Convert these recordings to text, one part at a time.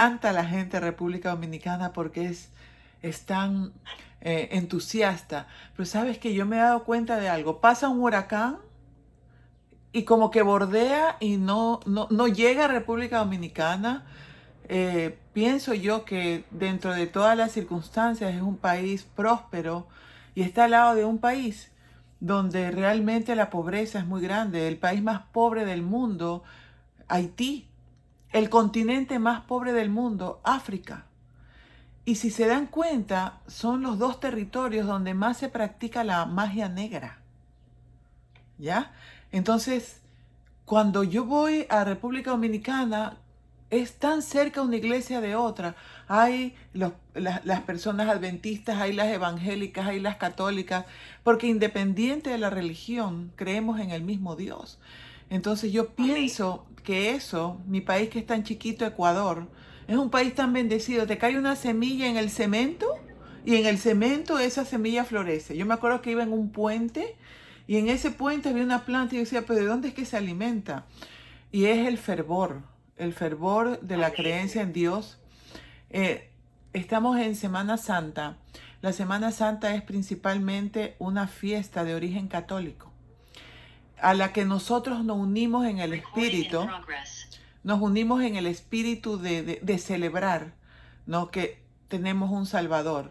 encanta la gente de República Dominicana porque es tan entusiasta. Pero sabes que yo me he dado cuenta de algo. Pasa un huracán y como que bordea y no llega a República Dominicana. Pienso yo que dentro de todas las circunstancias es un país próspero y está al lado de un país donde realmente la pobreza es muy grande. El país más pobre del mundo, Haití. El continente más pobre del mundo, África. Y si se dan cuenta, son los dos territorios donde más se practica la magia negra. ¿Ya? Entonces, cuando yo voy a República Dominicana, es tan cerca una iglesia de otra. Hay las personas adventistas, hay las evangélicas, hay las católicas, porque independiente de la religión, creemos en el mismo Dios. Entonces yo pienso que eso, mi país que es tan chiquito, Ecuador, es un país tan bendecido. Te cae una semilla en el cemento y en el cemento esa semilla florece. Yo me acuerdo que iba en un puente y en ese puente había una planta y yo decía, pero ¿de dónde es que se alimenta? Y es el fervor de la creencia en Dios. Eh, Estamos en Semana Santa. La Semana Santa es principalmente una fiesta de origen católico, a la que nosotros nos unimos en el espíritu, nos unimos en el espíritu de celebrar, ¿no? Que tenemos un Salvador.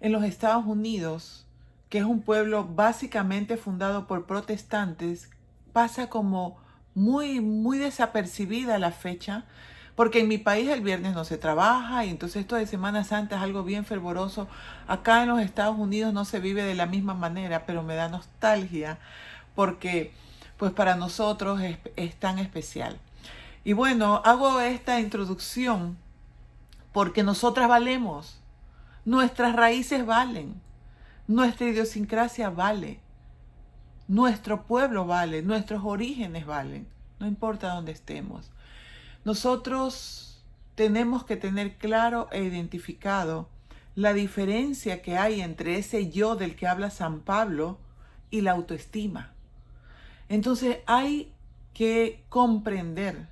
En los Estados Unidos, que es un pueblo básicamente fundado por protestantes, pasa como muy desapercibida la fecha, porque en mi país el viernes no se trabaja y entonces esto de Semana Santa es algo bien fervoroso. Acá en los Estados Unidos no se vive de la misma manera, pero me da nostalgia porque pues para nosotros es tan especial. Y bueno, hago esta introducción porque nosotras valemos, nuestras raíces valen, nuestra idiosincrasia vale, nuestro pueblo vale, nuestros orígenes valen, no importa dónde estemos. Nosotros tenemos que tener claro e identificado la diferencia que hay entre ese yo del que habla San Pablo y la autoestima. Entonces hay que comprender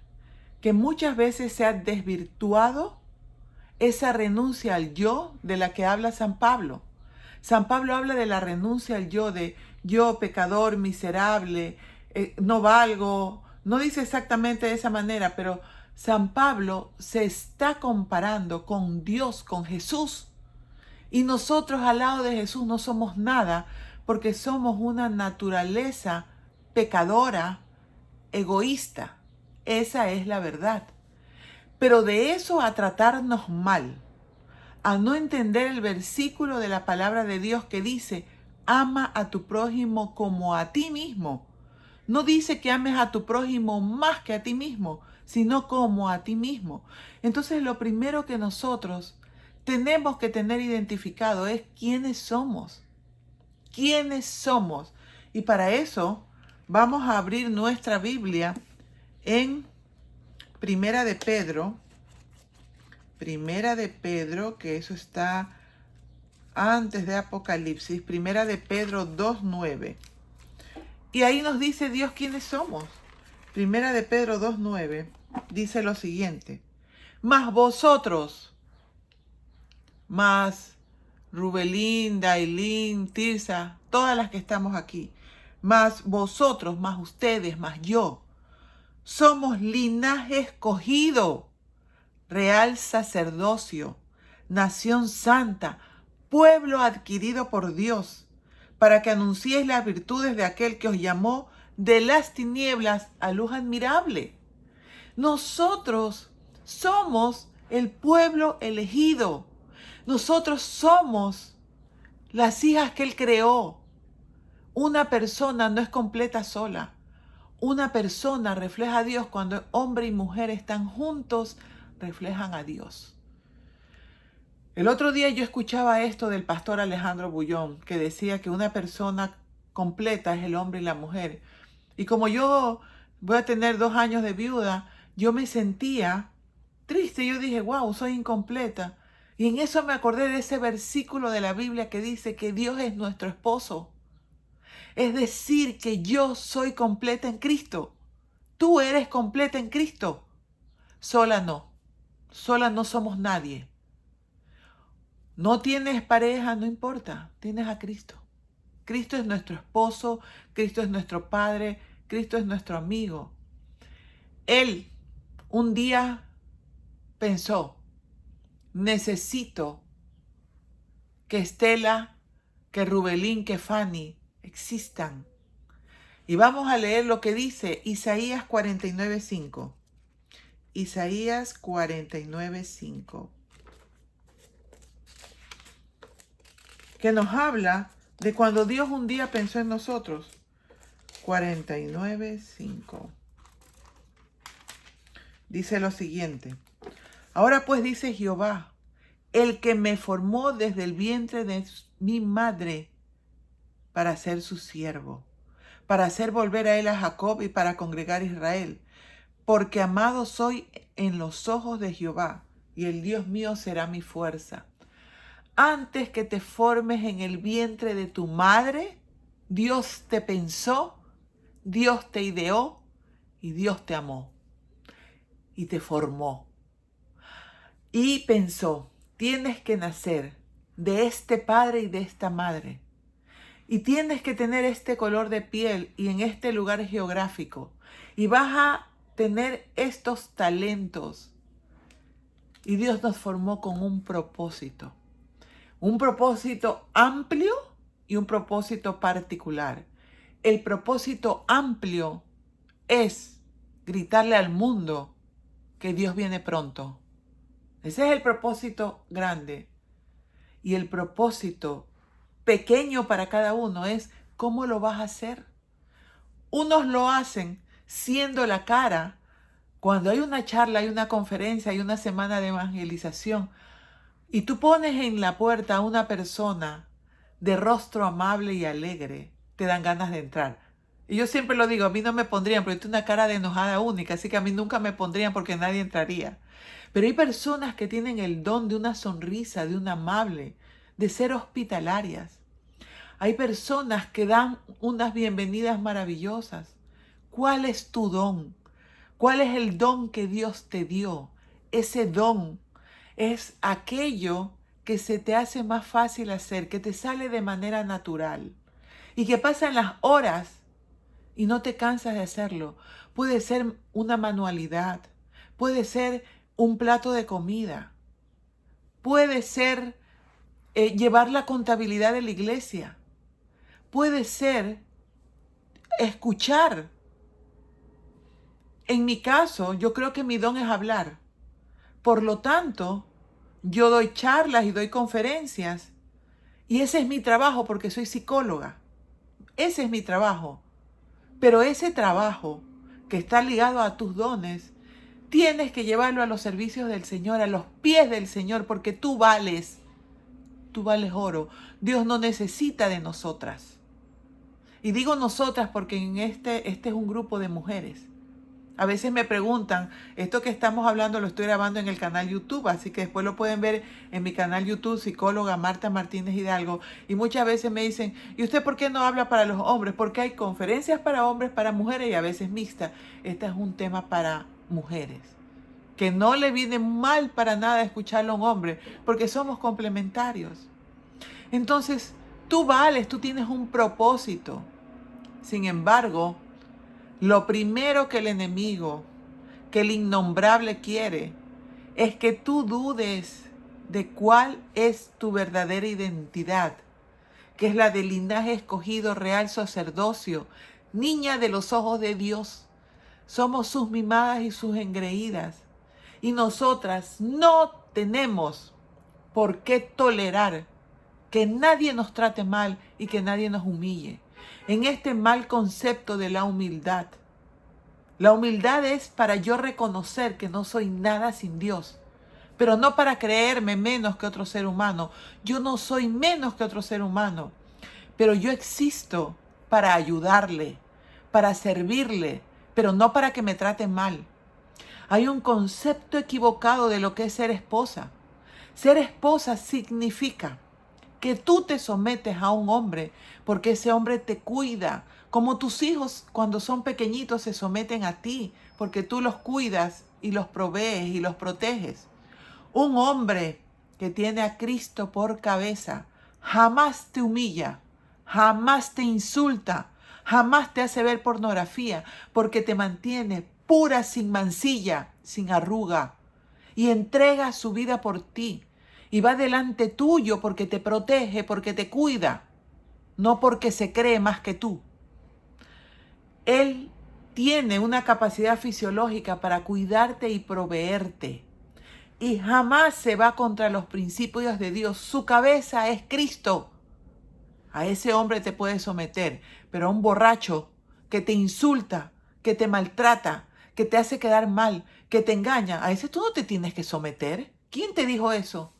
que muchas veces se ha desvirtuado esa renuncia al yo de la que habla San Pablo. San Pablo habla de la renuncia al yo, de yo pecador, miserable, no valgo. No dice exactamente de esa manera, pero San Pablo se está comparando con Dios, con Jesús. Y nosotros al lado de Jesús no somos nada porque somos una naturaleza pecadora, egoísta. Esa es la verdad. Pero de eso a tratarnos mal, a no entender el versículo de la palabra de Dios que dice, ama a tu prójimo como a ti mismo. No dice que ames a tu prójimo más que a ti mismo, sino como a ti mismo. Entonces lo primero que nosotros tenemos que tener identificado es quiénes somos. ¿Quiénes somos? Y para eso vamos a abrir nuestra Biblia en Primera de Pedro, que eso está antes de Apocalipsis, Primera de Pedro 2:9. Y ahí nos dice Dios quiénes somos. Primera de Pedro 2:9 dice lo siguiente: Mas vosotros, más Rubelín, Dailín, Tirsa, todas las que estamos aquí, más vosotros, más ustedes, más yo, somos linaje escogido, real sacerdocio, nación santa, pueblo adquirido por Dios, para que anunciéis las virtudes de aquel que os llamó de las tinieblas a luz admirable. Nosotros somos el pueblo elegido. Nosotros somos las hijas que Él creó. Una persona no es completa sola. Una persona refleja a Dios cuando hombre y mujer están juntos, reflejan a Dios. El otro día yo escuchaba esto del pastor Alejandro Bullón, que decía que una persona completa es el hombre y la mujer. Y como yo voy a tener 2 años de viuda, yo me sentía triste. Yo dije, wow, soy incompleta. Y en eso me acordé de ese versículo de la Biblia que dice que Dios es nuestro esposo. Es decir, que yo soy completa en Cristo. Tú eres completa en Cristo. Sola no. Solas no somos nadie. No tienes pareja, no importa, tienes a Cristo. Cristo es nuestro esposo, Cristo es nuestro Padre, Cristo es nuestro amigo. Él un día pensó, necesito que Estela, que Rubelín, que Fanny existan. Y vamos a leer lo que dice Isaías 49:5. Isaías 49:5. Que nos habla de cuando Dios un día pensó en nosotros. 49:5. Dice lo siguiente. Ahora pues dice Jehová, el que me formó desde el vientre de mi madre para ser su siervo, para hacer volver a él a Jacob y para congregar a Israel. Porque amado soy en los ojos de Jehová, y el Dios mío será mi fuerza. Antes que te formes en el vientre de tu madre, Dios te pensó, Dios te ideó y Dios te amó y te formó. Y pensó, tienes que nacer de este padre y de esta madre. Y tienes que tener este color de piel y en este lugar geográfico. Y vas a tener estos talentos. Y Dios nos formó con un propósito. Un propósito amplio y un propósito particular. El propósito amplio es gritarle al mundo que Dios viene pronto. Ese es el propósito grande. Y el propósito pequeño para cada uno es cómo lo vas a hacer. Unos lo hacen siendo la cara. Cuando hay una charla, hay una conferencia, hay una semana de evangelización y tú pones en la puerta a una persona de rostro amable y alegre, te dan ganas de entrar. Y yo siempre lo digo, a mí no me pondrían, porque tiene una cara de enojada única, así que a mí nunca me pondrían porque nadie entraría. Pero hay personas que tienen el don de una sonrisa, de un amable, de ser hospitalarias. Hay personas que dan unas bienvenidas maravillosas. ¿Cuál es tu don? ¿Cuál es el don que Dios te dio? Ese don es aquello que se te hace más fácil hacer, que te sale de manera natural y que pasan las horas y no te cansas de hacerlo. Puede ser una manualidad, puede ser un plato de comida, puede ser llevar la contabilidad de la iglesia, puede ser escuchar. En mi caso, yo creo que mi don es hablar. Por lo tanto, yo doy charlas y doy conferencias y ese es mi trabajo porque soy psicóloga. Ese es mi trabajo. Pero ese trabajo que está ligado a tus dones, tienes que llevarlo a los servicios del Señor, a los pies del Señor, porque tú vales oro. Dios no necesita de nosotras. Y digo nosotras porque en este es un grupo de mujeres. A veces me preguntan, esto que estamos hablando lo estoy grabando en el canal YouTube, así que después lo pueden ver en mi canal YouTube, psicóloga Marta Martínez Hidalgo. Y muchas veces me dicen, ¿y usted por qué no habla para los hombres? Porque hay conferencias para hombres, para mujeres y a veces mixtas. Este es un tema para mujeres. Que no le viene mal para nada escucharlo a un hombre, porque somos complementarios. Entonces, tú vales, tú tienes un propósito. Sin embargo, lo primero que el enemigo, que el innombrable quiere, es que tú dudes de cuál es tu verdadera identidad, que es la del linaje escogido, real sacerdocio, niña de los ojos de Dios. Somos sus mimadas y sus engreídas. Y nosotras no tenemos por qué tolerar que nadie nos trate mal y que nadie nos humille. En este mal concepto de la humildad. La humildad es para yo reconocer que no soy nada sin Dios, pero no para creerme menos que otro ser humano. Yo no soy menos que otro ser humano, pero yo existo para ayudarle, para servirle, pero no para que me trate mal. Hay un concepto equivocado de lo que es ser esposa. Ser esposa significa que tú te sometes a un hombre porque ese hombre te cuida, como tus hijos cuando son pequeñitos se someten a ti porque tú los cuidas y los provees y los proteges. Un hombre que tiene a Cristo por cabeza jamás te humilla, jamás te insulta, jamás te hace ver pornografía, porque te mantiene pura, sin mancilla, sin arruga, y entrega su vida por ti, y va delante tuyo porque te protege, porque te cuida, no porque se cree más que tú. Él tiene una capacidad fisiológica para cuidarte y proveerte. Y jamás se va contra los principios de Dios. Su cabeza es Cristo. A ese hombre te puedes someter, pero a un borracho que te insulta, que te maltrata, que te hace quedar mal, que te engaña, a ese tú no te tienes que someter. ¿Quién te dijo eso?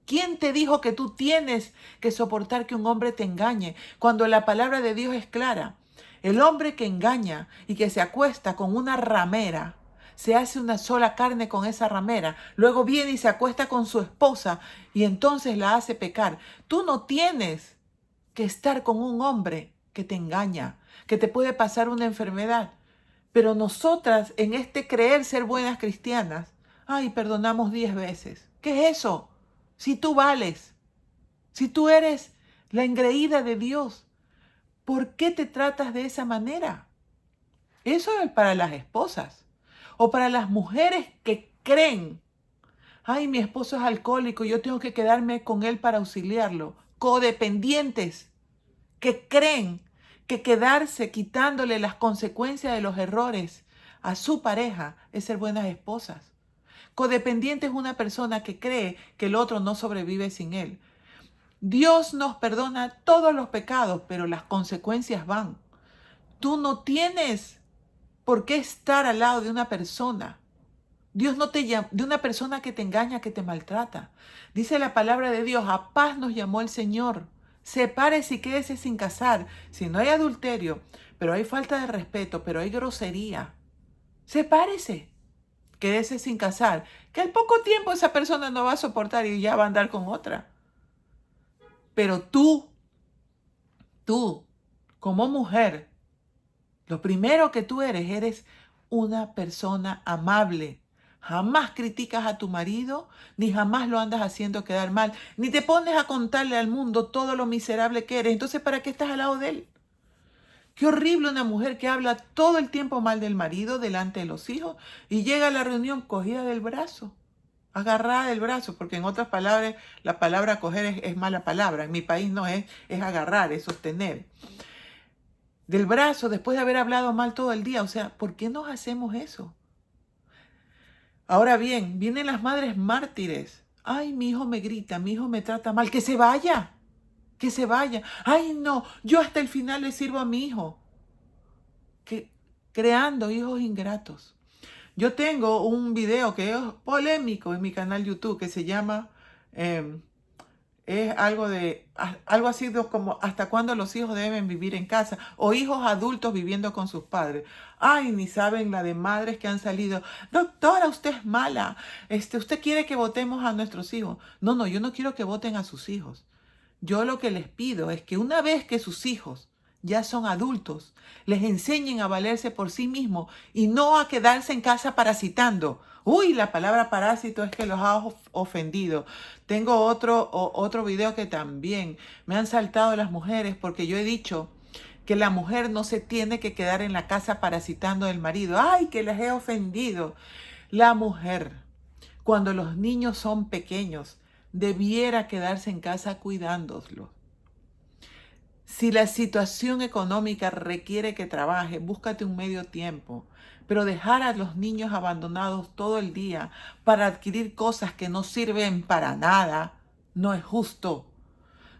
¿Quién te dijo que tú tienes que soportar que un hombre te engañe cuando la palabra de Dios es clara? El hombre que engaña y que se acuesta con una ramera, se hace una sola carne con esa ramera, luego viene y se acuesta con su esposa y entonces la hace pecar. Tú no tienes que estar con un hombre que te engaña, que te puede pasar una enfermedad. Pero nosotras en este creer ser buenas cristianas, ay, perdonamos 10 veces. ¿Qué es eso? Si tú vales, si tú eres la engreída de Dios, ¿por qué te tratas de esa manera? Eso es para las esposas o para las mujeres que creen, ay, mi esposo es alcohólico, yo tengo que quedarme con él para auxiliarlo. Codependientes que creen que quedarse quitándole las consecuencias de los errores a su pareja es ser buenas esposas. Codependiente es una persona que cree que el otro no sobrevive sin él. Dios nos perdona todos los pecados, pero las consecuencias van. Tú no tienes por qué estar al lado de una persona. Dios no te llama, de una persona que te engaña, que te maltrata. Dice la palabra de Dios, a paz nos llamó el Señor. Sepárese y quédese sin casar. Si no hay adulterio, pero hay falta de respeto, pero hay grosería, sepárese. Quédese sin casar, que al poco tiempo esa persona no va a soportar y ya va a andar con otra. Pero tú, como mujer, lo primero que tú eres una persona amable. Jamás criticas a tu marido, ni jamás lo andas haciendo quedar mal, ni te pones a contarle al mundo todo lo miserable que eres. Entonces, ¿para qué estás al lado de él? Qué horrible una mujer que habla todo el tiempo mal del marido delante de los hijos y llega a la reunión cogida del brazo, agarrada del brazo, porque en otras palabras, la palabra coger es mala palabra. En mi país no es agarrar, es sostener. Del brazo después de haber hablado mal todo el día. O sea, ¿por qué nos hacemos eso? Ahora bien, vienen las madres mártires. Ay, mi hijo me grita, mi hijo me trata mal. Que se vaya, que se vaya. Ay, no, yo hasta el final le sirvo a mi hijo. Creando hijos ingratos. Yo tengo un video que es polémico en mi canal YouTube que se llama, es algo así como ¿hasta cuándo los hijos deben vivir en casa? O hijos adultos viviendo con sus padres. Ay, ni saben la de madres que han salido. Doctora, usted es mala. Usted quiere que votemos a nuestros hijos. No, yo no quiero que voten a sus hijos. Yo lo que les pido es que una vez que sus hijos ya son adultos, les enseñen a valerse por sí mismos y no a quedarse en casa parasitando. Uy, la palabra parásito es que los ha ofendido. Tengo otro video que también me han saltado las mujeres porque yo he dicho que la mujer no se tiene que quedar en la casa parasitando del marido. Ay, que les he ofendido. La mujer, cuando los niños son pequeños, debiera quedarse en casa cuidándolos. Si la situación económica requiere que trabaje, búscate un medio tiempo. Pero dejar a los niños abandonados todo el día para adquirir cosas que no sirven para nada, no es justo.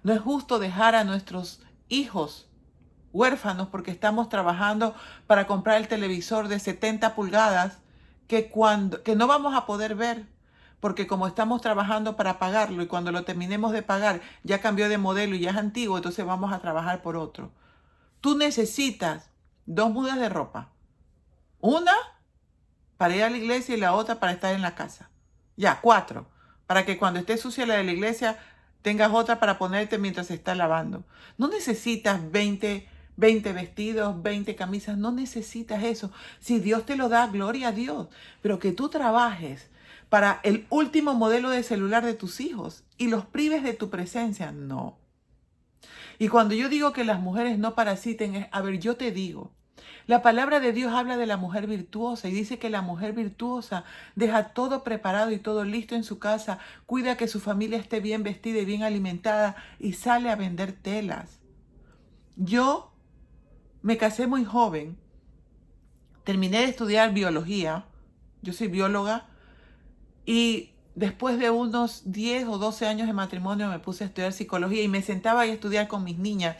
No es justo dejar a nuestros hijos huérfanos porque estamos trabajando para comprar el televisor de 70 pulgadas que no vamos a poder ver. Porque como estamos trabajando para pagarlo y cuando lo terminemos de pagar ya cambió de modelo y ya es antiguo, entonces vamos a trabajar por otro. Tú necesitas 2 mudas de ropa. Una para ir a la iglesia y la otra para estar en la casa. Ya, 4. Para que cuando esté sucia la de la iglesia tengas otra para ponerte mientras se está lavando. No necesitas 20 vestidos, 20 camisas. No necesitas eso. Si Dios te lo da, gloria a Dios. Pero que tú trabajes para el último modelo de celular de tus hijos y los prives de tu presencia. No. Y cuando yo digo que las mujeres no parasiten, a ver, yo te digo, la palabra de Dios habla de la mujer virtuosa y dice que la mujer virtuosa deja todo preparado y todo listo en su casa, cuida que su familia esté bien vestida y bien alimentada y sale a vender telas. Yo me casé muy joven, terminé de estudiar biología, yo soy bióloga, y después de unos 10 o 12 años de matrimonio me puse a estudiar psicología y me sentaba a estudiar con mis niñas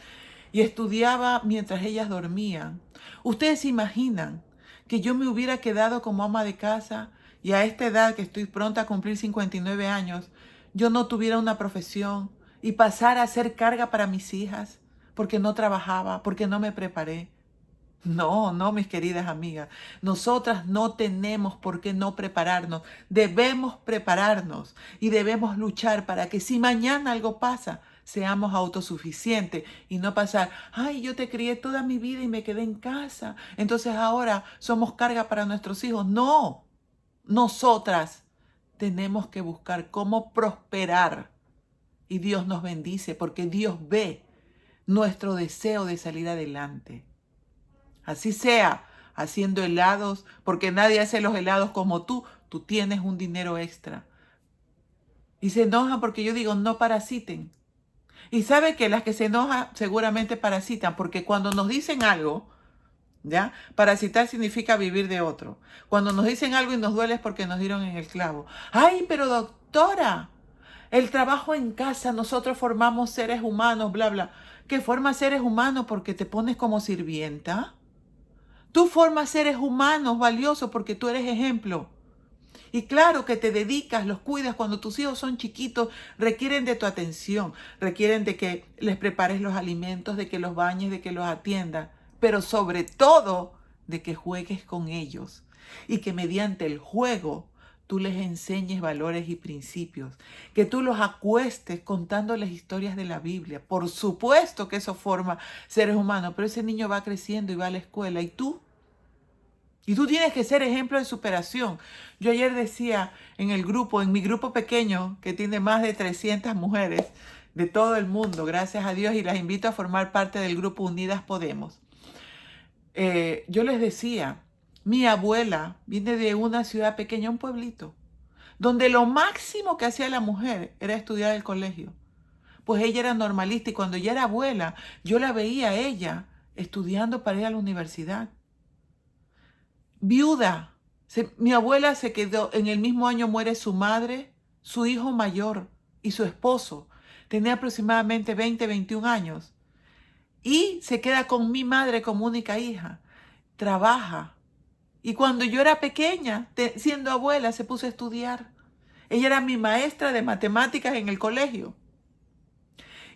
y estudiaba mientras ellas dormían. ¿Ustedes se imaginan que yo me hubiera quedado como ama de casa y a esta edad que estoy pronta a cumplir 59 años, yo no tuviera una profesión y pasara a ser carga para mis hijas porque no trabajaba, porque no me preparé? No, no, mis queridas amigas. Nosotras no tenemos por qué no prepararnos. Debemos prepararnos y debemos luchar para que si mañana algo pasa, seamos autosuficientes y no pasar, ay, yo te crié toda mi vida y me quedé en casa, entonces ahora somos carga para nuestros hijos. No, nosotras tenemos que buscar cómo prosperar y Dios nos bendice porque Dios ve nuestro deseo de salir adelante. Así sea, haciendo helados, porque nadie hace los helados como tú tienes un dinero extra. Y se enojan porque yo digo, no parasiten. Y sabe que las que se enojan seguramente parasitan, porque cuando nos dicen algo, ¿ya? Parasitar significa vivir de otro. Cuando nos dicen algo y nos duele es porque nos dieron en el clavo. Ay, pero doctora, el trabajo en casa, nosotros formamos seres humanos, bla, bla. ¿Qué formas seres humanos porque te pones como sirvienta? Tú formas seres humanos valiosos porque tú eres ejemplo. Y claro que te dedicas, los cuidas cuando tus hijos son chiquitos, requieren de tu atención, requieren de que les prepares los alimentos, de que los bañes, de que los atiendas, pero sobre todo de que juegues con ellos y que mediante el juego tú les enseñes valores y principios, que tú los acuestes contándoles historias de la Biblia. Por supuesto que eso forma seres humanos, pero ese niño va creciendo y va a la escuela y tú tienes que ser ejemplo de superación. Yo ayer decía en mi grupo pequeño, que tiene más de 300 mujeres de todo el mundo, gracias a Dios, y las invito a formar parte del grupo Unidas Podemos. Yo les decía, mi abuela viene de una ciudad pequeña, un pueblito, donde lo máximo que hacía la mujer era estudiar el colegio. Pues ella era normalista y cuando ella era abuela, yo la veía a ella estudiando para ir a la universidad. Viuda. Mi abuela se quedó, en el mismo año muere su madre, su hijo mayor y su esposo. Tenía aproximadamente 20, 21 años. Y se queda con mi madre como única hija. Trabaja. Y cuando yo era pequeña, siendo abuela, se puso a estudiar. Ella era mi maestra de matemáticas en el colegio.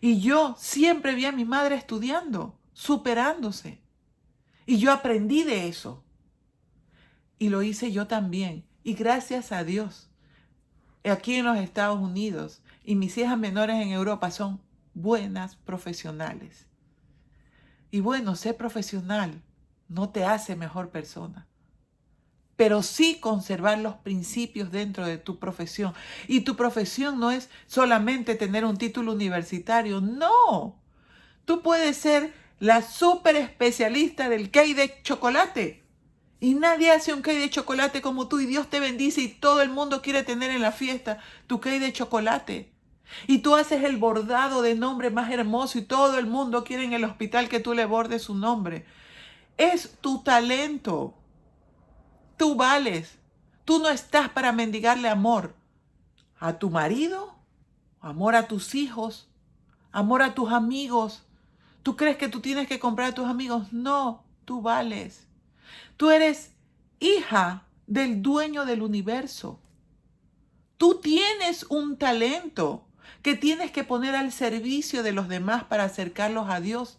Y yo siempre vi a mi madre estudiando, superándose. Y yo aprendí de eso. Y lo hice yo también. Y gracias a Dios, aquí en los Estados Unidos y mis hijas menores en Europa son buenas profesionales. Y bueno, ser profesional no te hace mejor persona, pero sí conservar los principios dentro de tu profesión. Y tu profesión no es solamente tener un título universitario, no. Tú puedes ser la súper especialista del cake de chocolate. Y nadie hace un cake de chocolate como tú y Dios te bendice y todo el mundo quiere tener en la fiesta tu cake de chocolate. Y tú haces el bordado de nombre más hermoso y todo el mundo quiere en el hospital que tú le bordes su nombre. Es tu talento. Tú vales. Tú no estás para mendigarle amor a tu marido, amor a tus hijos, amor a tus amigos. ¿Tú crees que tú tienes que comprar a tus amigos? No, tú vales. Tú eres hija del dueño del universo. Tú tienes un talento que tienes que poner al servicio de los demás para acercarlos a Dios.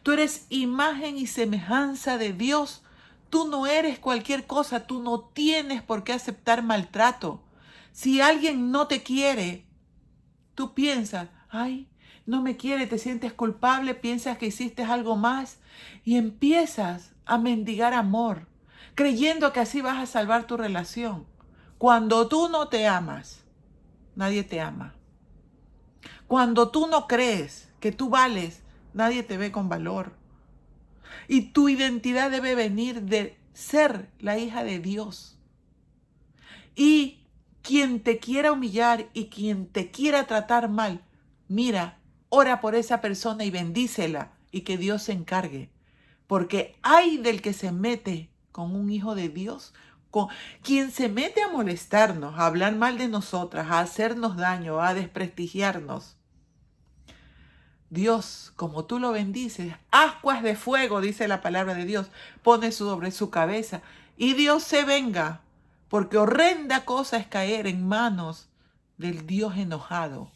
Tú eres imagen y semejanza de Dios. Tú no eres cualquier cosa. Tú no tienes por qué aceptar maltrato. Si alguien no te quiere, tú piensas, ay, no me quiere, te sientes culpable, piensas que hiciste algo más y empiezas a mendigar amor, creyendo que así vas a salvar tu relación. Cuando tú no te amas, nadie te ama. Cuando tú no crees que tú vales, nadie te ve con valor. Y tu identidad debe venir de ser la hija de Dios. Y quien te quiera humillar y quien te quiera tratar mal, mira, ora por esa persona y bendícela y que Dios se encargue. Porque hay del que se mete con un hijo de Dios, con quien se mete a molestarnos, a hablar mal de nosotras, a hacernos daño, a desprestigiarnos. Dios, como tú lo bendices, ascuas de fuego, dice la palabra de Dios, pone sobre su cabeza y Dios se venga, porque horrenda cosa es caer en manos del Dios enojado.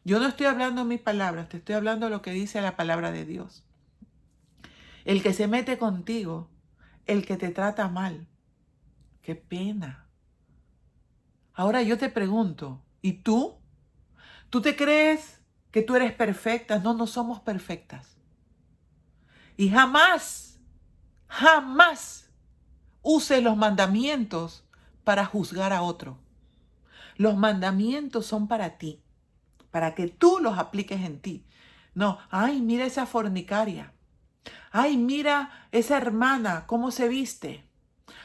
Yo no estoy hablando mis palabras, te estoy hablando lo que dice la palabra de Dios. El que se mete contigo, el que te trata mal, qué pena. Ahora yo te pregunto, ¿y tú? ¿Tú te crees que tú eres perfecta? No, no somos perfectas. Y jamás, jamás uses los mandamientos para juzgar a otro. Los mandamientos son para ti, para que tú los apliques en ti. No, ay, mira esa fornicaria. Ay, mira esa hermana, cómo se viste.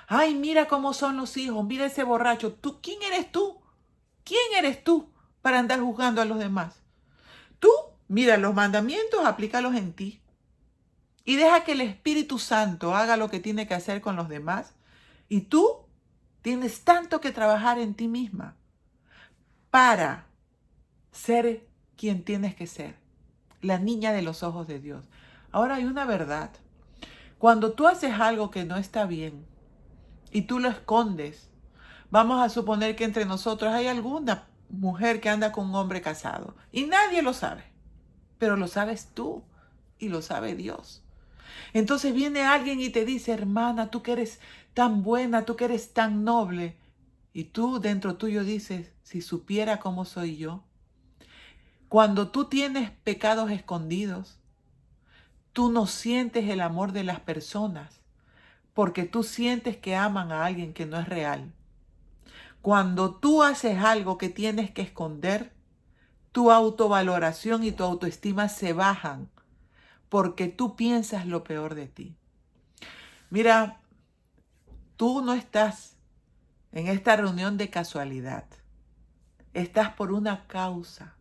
Ay, mira cómo son los hijos. Mira ese borracho. ¿Tú quién eres tú? ¿Quién eres tú para andar juzgando a los demás? Tú, mira, los mandamientos, aplícalos en ti. Y deja que el Espíritu Santo haga lo que tiene que hacer con los demás. Y tú tienes tanto que trabajar en ti misma para ser quien tienes que ser, la niña de los ojos de Dios. Ahora hay una verdad. Cuando tú haces algo que no está bien y tú lo escondes, vamos a suponer que entre nosotros hay alguna mujer que anda con un hombre casado y nadie lo sabe, pero lo sabes tú y lo sabe Dios. Entonces viene alguien y te dice, hermana, tú que eres tan buena, tú que eres tan noble. Y tú dentro tuyo dices, si supiera cómo soy yo. Cuando tú tienes pecados escondidos, tú no sientes el amor de las personas porque tú sientes que aman a alguien que no es real. Cuando tú haces algo que tienes que esconder, tu autovaloración y tu autoestima se bajan porque tú piensas lo peor de ti. Mira, tú no estás en esta reunión de casualidad. Estás por una causa.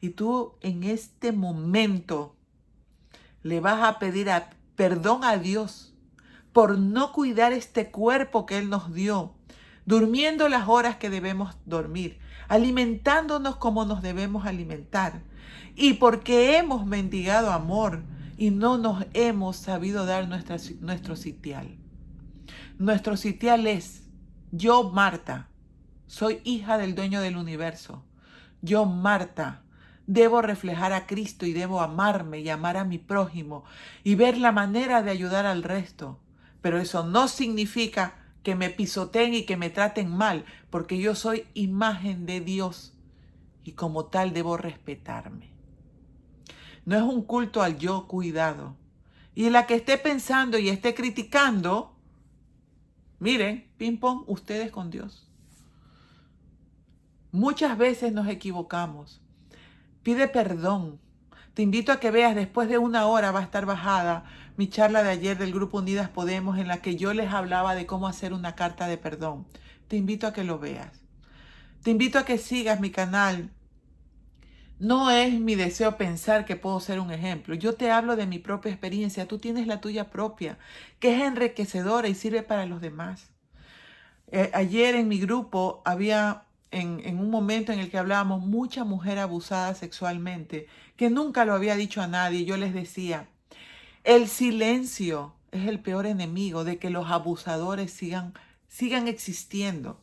Y tú en este momento le vas a pedir perdón a Dios por no cuidar este cuerpo que Él nos dio, durmiendo las horas que debemos dormir, alimentándonos como nos debemos alimentar, y porque hemos mendigado amor y no nos hemos sabido dar nuestro sitial. Nuestro sitial es: yo, Marta, soy hija del dueño del universo. Yo, Marta, debo reflejar a Cristo y debo amarme y amar a mi prójimo y ver la manera de ayudar al resto. Pero eso no significa que me pisoteen y que me traten mal, porque yo soy imagen de Dios y como tal debo respetarme. No es un culto al yo, cuidado. Y la que esté pensando y esté criticando, miren, ping pong, ustedes con Dios. Muchas veces nos equivocamos. Pide perdón. Te invito a que veas, después de 1 hora va a estar bajada mi charla de ayer del Grupo Unidas Podemos, en la que yo les hablaba de cómo hacer una carta de perdón. Te invito a que lo veas. Te invito a que sigas mi canal. No es mi deseo pensar que puedo ser un ejemplo. Yo te hablo de mi propia experiencia. Tú tienes la tuya propia, que es enriquecedora y sirve para los demás. Ayer en mi grupo había, en un momento en el que hablábamos, mucha mujer abusada sexualmente, que nunca lo había dicho a nadie. Yo les decía, el silencio es el peor enemigo de que los abusadores sigan existiendo.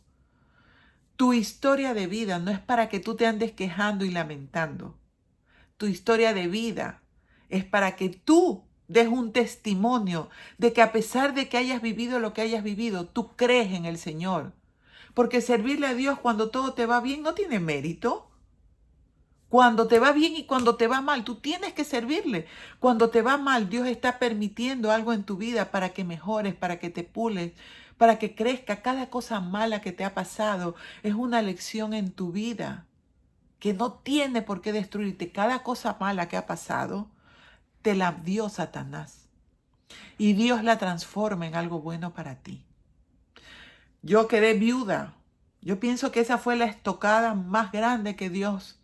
Tu historia de vida no es para que tú te andes quejando y lamentando. Tu historia de vida es para que tú des un testimonio de que a pesar de que hayas vivido lo que hayas vivido, tú crees en el Señor. Porque servirle a Dios cuando todo te va bien no tiene mérito. Cuando te va bien y cuando te va mal, tú tienes que servirle. Cuando te va mal, Dios está permitiendo algo en tu vida para que mejores, para que te pules, para que crezca. Cada cosa mala que te ha pasado es una lección en tu vida que no tiene por qué destruirte. Cada cosa mala que ha pasado te la dio Satanás y Dios la transforma en algo bueno para ti. Yo quedé viuda. Yo pienso que esa fue la estocada más grande que Dios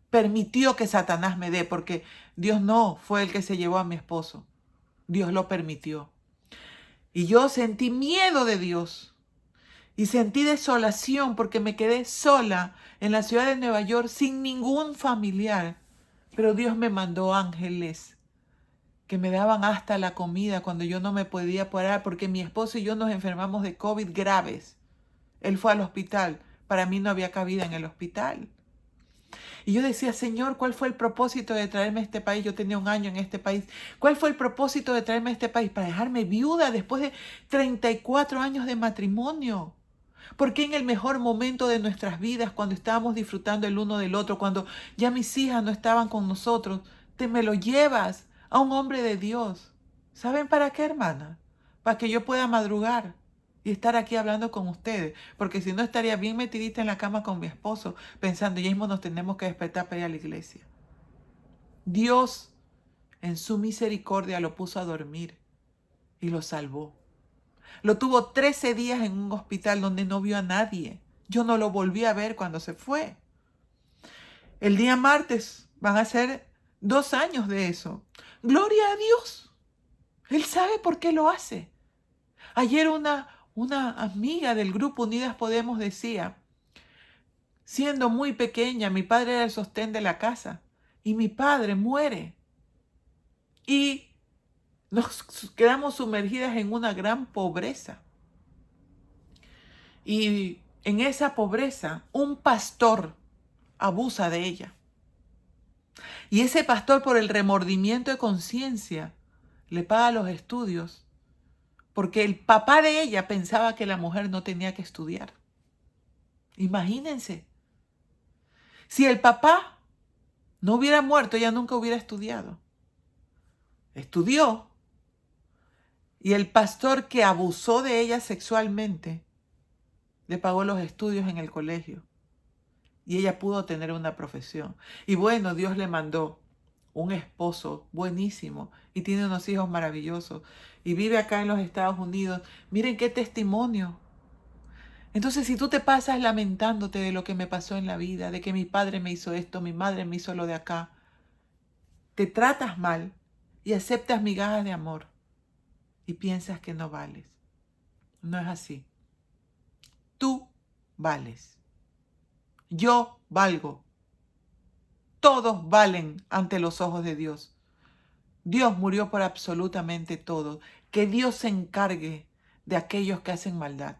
permitió que Satanás me dé, porque Dios no fue el que se llevó a mi esposo. Dios lo permitió. Y yo sentí miedo de Dios y sentí desolación porque me quedé sola en la ciudad de Nueva York sin ningún familiar. Pero Dios me mandó ángeles que me daban hasta la comida cuando yo no me podía parar porque mi esposo y yo nos enfermamos de COVID graves. Él fue al hospital. Para mí no había cabida en el hospital. Y yo decía, Señor, ¿cuál fue el propósito de traerme a este país? Yo tenía 1 año en este país. ¿Cuál fue el propósito de traerme a este país? Para dejarme viuda después de 34 años de matrimonio. ¿Por qué en el mejor momento de nuestras vidas, cuando estábamos disfrutando el uno del otro, cuando ya mis hijas no estaban con nosotros, te me lo llevas a un hombre de Dios? ¿Saben para qué, hermana? Para que yo pueda madrugar y estar aquí hablando con ustedes, porque si no estaría bien metidita en la cama con mi esposo, pensando, ya mismo nos tenemos que despertar para ir a la iglesia. Dios, en su misericordia, lo puso a dormir y lo salvó. Lo tuvo 13 días en un hospital donde no vio a nadie. Yo no lo volví a ver cuando se fue. El día martes van a ser 2 años de eso. Gloria a Dios. Él sabe por qué lo hace. Ayer una amiga del grupo Unidas Podemos decía, siendo muy pequeña, mi padre era el sostén de la casa y mi padre muere. Y nos quedamos sumergidas en una gran pobreza. Y en esa pobreza, un pastor abusa de ella. Y ese pastor, por el remordimiento de conciencia, le paga los estudios, porque el papá de ella pensaba que la mujer no tenía que estudiar. Imagínense, si el papá no hubiera muerto, ella nunca hubiera estudiado. Estudió, y el pastor que abusó de ella sexualmente le pagó los estudios en el colegio. Y ella pudo tener una profesión. Y bueno, Dios le mandó un esposo buenísimo y tiene unos hijos maravillosos. Y vive acá en los Estados Unidos. Miren qué testimonio. Entonces, si tú te pasas lamentándote de lo que me pasó en la vida, de que mi padre me hizo esto, mi madre me hizo lo de acá, te tratas mal y aceptas migajas de amor y piensas que no vales. No es así. Tú vales. Yo valgo. Todos valen ante los ojos de Dios. Dios murió por absolutamente todo. Que Dios se encargue de aquellos que hacen maldad,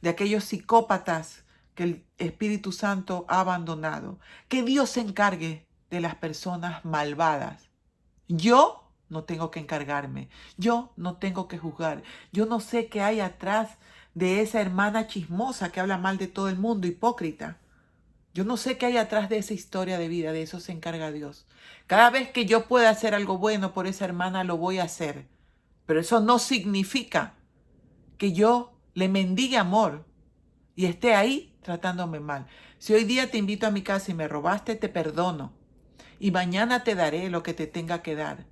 de aquellos psicópatas que el Espíritu Santo ha abandonado. Que Dios se encargue de las personas malvadas. Yo no tengo que encargarme. Yo no tengo que juzgar. Yo no sé qué hay atrás de esa hermana chismosa que habla mal de todo el mundo, hipócrita. Yo no sé qué hay atrás de esa historia de vida, de eso se encarga Dios. Cada vez que yo pueda hacer algo bueno por esa hermana, lo voy a hacer. Pero eso no significa que yo le mendigue amor y esté ahí tratándome mal. Si hoy día te invito a mi casa y me robaste, te perdono. Y mañana te daré lo que te tenga que dar.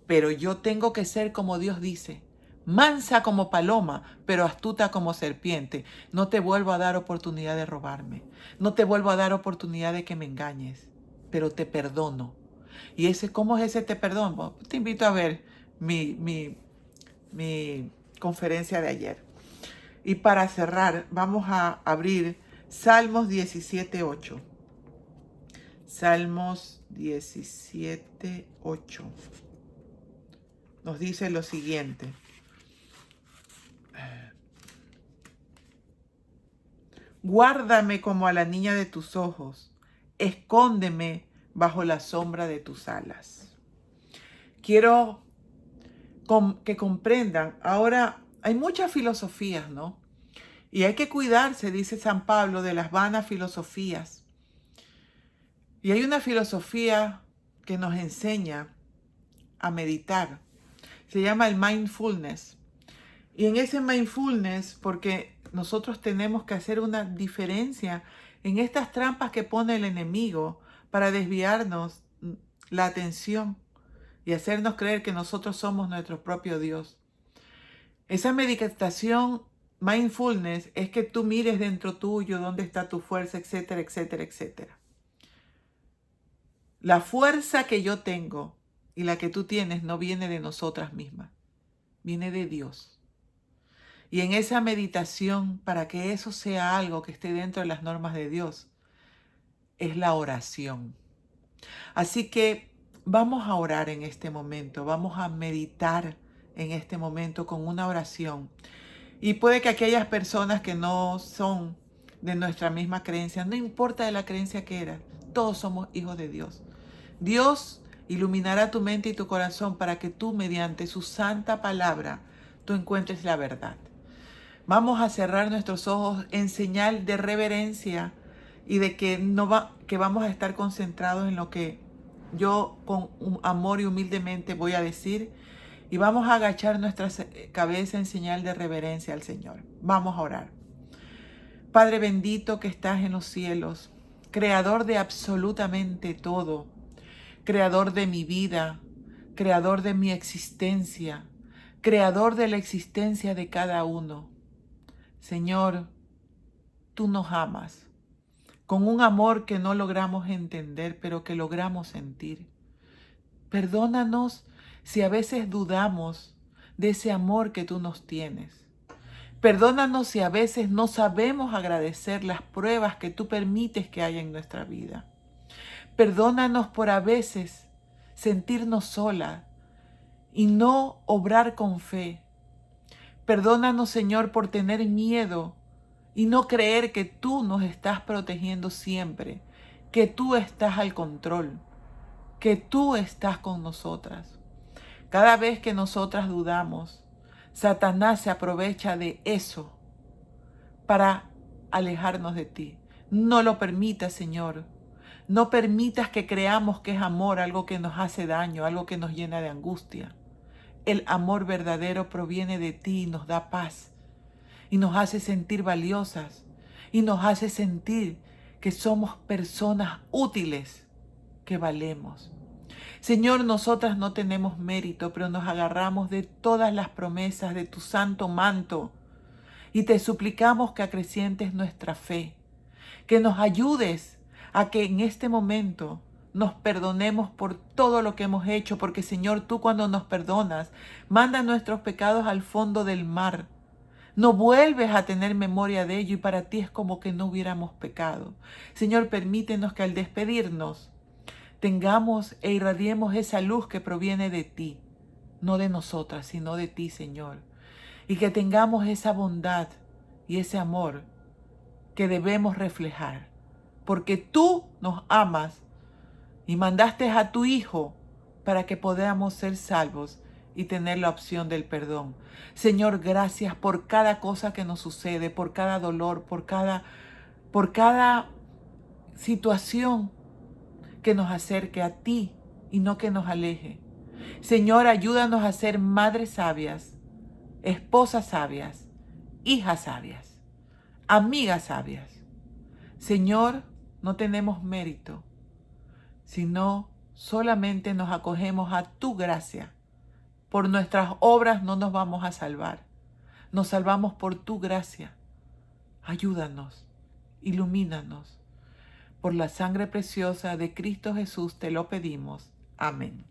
Pero yo tengo que ser como Dios dice. Mansa como paloma, pero astuta como serpiente. No te vuelvo a dar oportunidad de robarme. No te vuelvo a dar oportunidad de que me engañes. Pero te perdono. ¿Y cómo es ese te perdono? Bueno, te invito a ver mi conferencia de ayer. Y para cerrar, vamos a abrir Salmos 17:8. Salmos 17:8. Nos dice lo siguiente. Guárdame como a la niña de tus ojos, escóndeme bajo la sombra de tus alas. Quiero que comprendan, ahora hay muchas filosofías, ¿no? Y hay que cuidarse, dice San Pablo, de las vanas filosofías. Y hay una filosofía que nos enseña a meditar. Se llama el mindfulness. Y en ese mindfulness, porque nosotros tenemos que hacer una diferencia en estas trampas que pone el enemigo para desviarnos la atención y hacernos creer que nosotros somos nuestro propio Dios. Esa meditación mindfulness es que tú mires dentro tuyo dónde está tu fuerza, etcétera, etcétera, etcétera. La fuerza que yo tengo y la que tú tienes no viene de nosotras mismas, viene de Dios. Y en esa meditación, para que eso sea algo que esté dentro de las normas de Dios, es la oración. Así que vamos a orar en este momento, vamos a meditar en este momento con una oración. Y puede que aquellas personas que no son de nuestra misma creencia, no importa de la creencia que eras, todos somos hijos de Dios. Dios iluminará tu mente y tu corazón para que tú, mediante su santa palabra, tú encuentres la verdad. Vamos a cerrar nuestros ojos en señal de reverencia y de que, que vamos a estar concentrados en lo que yo con amor y humildemente voy a decir. Y vamos a agachar nuestra cabeza en señal de reverencia al Señor. Vamos a orar. Padre bendito que estás en los cielos, creador de absolutamente todo, creador de mi vida, creador de mi existencia, creador de la existencia de cada uno. Señor, tú nos amas con un amor que no logramos entender, pero que logramos sentir. Perdónanos si a veces dudamos de ese amor que tú nos tienes. Perdónanos si a veces no sabemos agradecer las pruebas que tú permites que haya en nuestra vida. Perdónanos por a veces sentirnos solas y no obrar con fe. Perdónanos, Señor, por tener miedo y no creer que tú nos estás protegiendo siempre, que tú estás al control, que tú estás con nosotras. Cada vez que nosotras dudamos, Satanás se aprovecha de eso para alejarnos de ti. No lo permitas, Señor. No permitas que creamos que es amor algo que nos hace daño, algo que nos llena de angustia. El amor verdadero proviene de ti y nos da paz. Y nos hace sentir valiosas. Y nos hace sentir que somos personas útiles, que valemos. Señor, nosotras no tenemos mérito, pero nos agarramos de todas las promesas de tu santo manto y te suplicamos que acrecientes nuestra fe, que nos ayudes a que en este momento nos perdonemos por todo lo que hemos hecho, porque Señor, tú cuando nos perdonas, manda nuestros pecados al fondo del mar. No vuelves a tener memoria de ello y para ti es como que no hubiéramos pecado. Señor, permítenos que al despedirnos tengamos e irradiemos esa luz que proviene de ti, no de nosotras, sino de ti, Señor. Y que tengamos esa bondad y ese amor que debemos reflejar, porque tú nos amas y mandaste a tu Hijo para que podamos ser salvos y tener la opción del perdón. Señor, gracias por cada cosa que nos sucede, por cada dolor, por cada situación que nos acerque a ti y no que nos aleje. Señor, ayúdanos a ser madres sabias, esposas sabias, hijas sabias, amigas sabias. Señor, no tenemos mérito, sino solamente nos acogemos a tu gracia. Por nuestras obras no nos vamos a salvar. Nos salvamos por tu gracia. Ayúdanos, ilumínanos. Por la sangre preciosa de Cristo Jesús te lo pedimos. Amén.